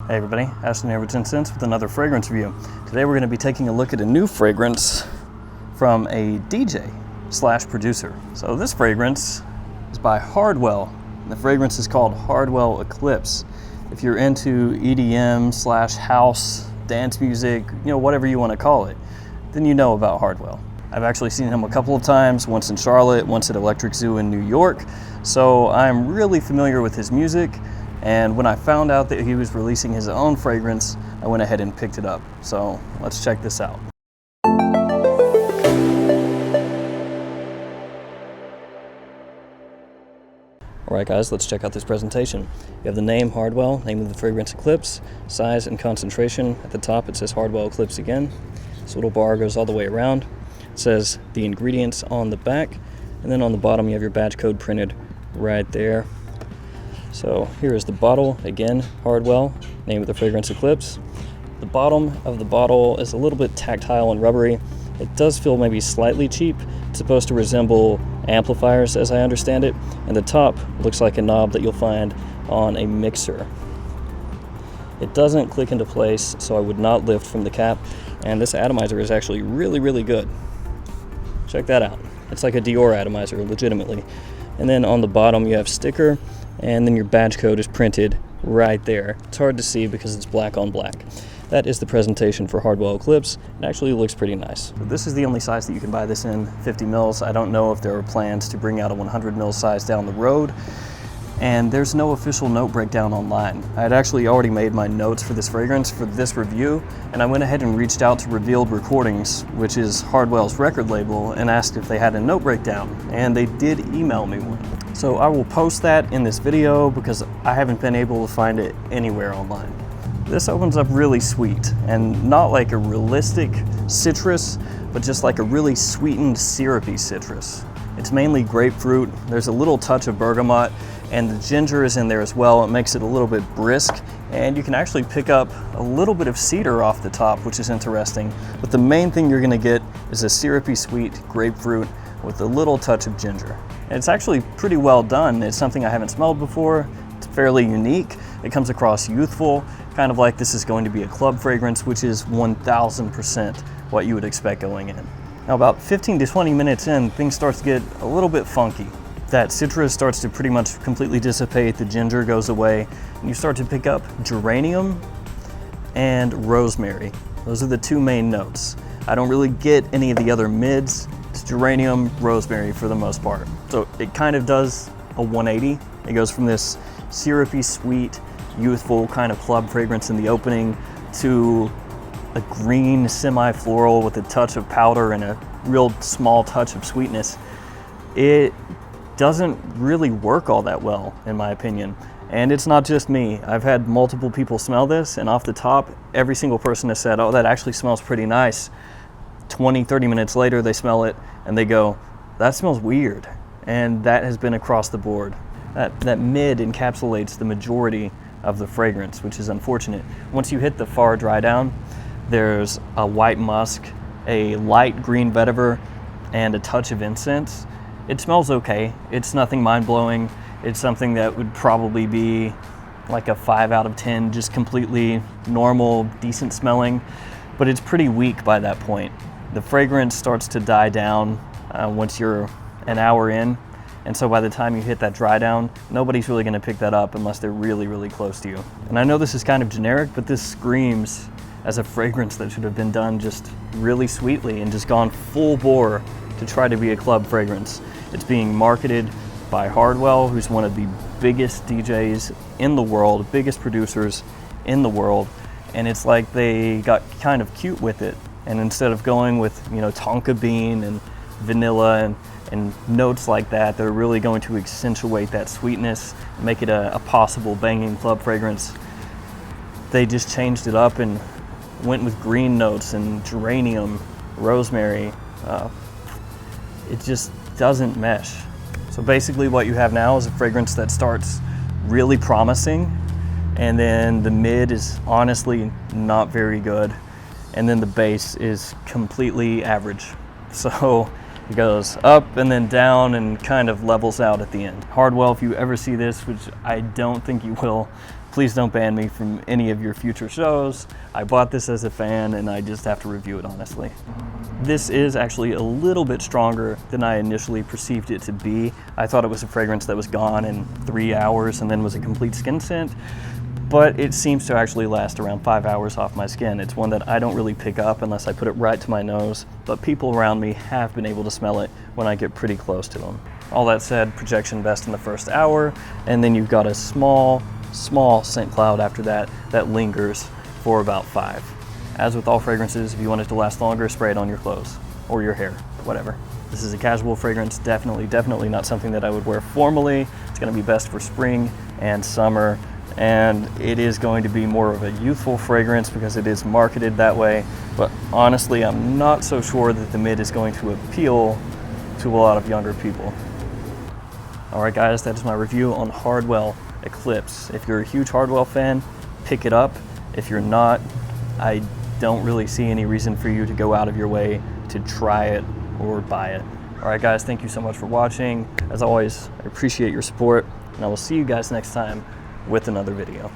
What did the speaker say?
Hey everybody, Ashton here with Gents with another fragrance review. Today we're going to be taking a look at a new fragrance from a DJ slash producer. So this fragrance is by Hardwell, and the fragrance is called Hardwell Eclipse. If you're into EDM slash house, dance music, whatever you want to call it, then you know about Hardwell. I've actually seen him a couple of times, once in Charlotte, once at Electric Zoo in New York, so I'm really familiar with his music. And when I found out that he was releasing his own fragrance, I went ahead and picked it up. So let's check this out. Alright guys, let's check out this presentation. You have the name Hardwell, name of the fragrance Eclipse, size and concentration. At the top it says Hardwell Eclipse again. This little bar goes all the way around. It says the ingredients on the back, and then on the bottom you have your batch code printed right there. So here is the bottle, again, Hardwell, name of the fragrance Eclipse. The bottom of the bottle is a little bit tactile and rubbery. It does feel maybe slightly cheap. It's supposed to resemble amplifiers as I understand it. And the top looks like a knob that you'll find on a mixer. It doesn't click into place, so I would not lift from the cap. And this atomizer is actually really, really good. Check that out. It's like a Dior atomizer, legitimately. And then on the bottom you have sticker, and then your badge code is printed right there. It's hard to see because it's black on black. That is the presentation for Hardwell Eclipse. It actually looks pretty nice. This is the only size that you can buy this in, 50 mils. I don't know if there are plans to bring out a 100 mil size down the road. And there's no official note breakdown online. I had actually already made my notes for this fragrance for this review, and I went ahead and reached out to Revealed Recordings, which is Hardwell's record label, and asked if they had a note breakdown, and they did email me one. So I will post that in this video because I haven't been able to find it anywhere online. This opens up really sweet, and not like a realistic citrus, but just like a really sweetened, syrupy citrus. It's mainly grapefruit. There's a little touch of bergamot, and the ginger is in there as well. It makes it a little bit brisk, and you can actually pick up a little bit of cedar off the top, which is interesting. But the main thing you're gonna get is a syrupy sweet grapefruit with a little touch of ginger. And it's actually pretty well done. It's something I haven't smelled before. It's fairly unique. It comes across youthful, kind of like this is going to be a club fragrance, which is 1000% what you would expect going in. Now about 15 to 20 minutes in, things start to get a little bit funky. That citrus starts to pretty much completely dissipate, the ginger goes away, and you start to pick up geranium and rosemary. Those are the two main notes. I don't really get any of the other mids. It's geranium, rosemary for the most part. So it kind of does a 180. It goes from this syrupy, sweet, youthful kind of club fragrance in the opening to a green semi-floral with a touch of powder and a real small touch of sweetness. It doesn't really work all that well, in my opinion. And it's not just me. I've had multiple people smell this, and off the top, every single person has said, oh, that actually smells pretty nice. 20, 30 minutes later, they smell it, and they go, that smells weird. And that has been across the board. That mid encapsulates the majority of the fragrance, which is unfortunate. Once you hit the far dry down, there's a white musk, a light green vetiver, and a touch of incense. It smells okay. It's nothing mind-blowing. It's something that would probably be like a 5 out of 10, just completely normal, decent smelling, but it's pretty weak by that point. The fragrance starts to die down once you're an hour in, and so by the time you hit that dry down, nobody's really gonna pick that up unless they're really, really close to you. And I know this is kind of generic, but this screams as a fragrance that should have been done just really sweetly and just gone full bore to try to be a club fragrance. It's being marketed by Hardwell, who's one of the biggest DJs in the world, biggest producers in the world, and it's like they got kind of cute with it. And instead of going with, tonka bean and vanilla and notes like that, they're really going to accentuate that sweetness, make it a possible banging club fragrance. They just changed it up and went with green notes and geranium, rosemary. It just doesn't mesh. So basically what you have now is a fragrance that starts really promising, and then the mid is honestly not very good, and then the base is completely average. So it goes up and then down and kind of levels out at the end. Hardwell, if you ever see this, which I don't think you will, please don't ban me from any of your future shows. I bought this as a fan and I just have to review it honestly. This is actually a little bit stronger than I initially perceived it to be. I thought it was a fragrance that was gone in 3 hours and then was a complete skin scent, but it seems to actually last around 5 hours off my skin. It's one that I don't really pick up unless I put it right to my nose, but people around me have been able to smell it when I get pretty close to them. All that said, projection best in the first hour, and then you've got a small scent cloud after that that lingers for about 5. As with all fragrances, if you want it to last longer, spray it on your clothes or your hair, whatever. This is a casual fragrance, definitely not something that I would wear formally. It's gonna be best for spring and summer, and it is going to be more of a youthful fragrance because it is marketed that way, but honestly, I'm not so sure that the mid is going to appeal to a lot of younger people. All right guys, that is my review on Hardwell Eclipse. If you're a huge Hardwell fan, pick it up. If you're not, I don't really see any reason for you to go out of your way to try it or buy it. All right guys, thank you so much for watching. As always, I appreciate your support, and I will see you guys next time with another video.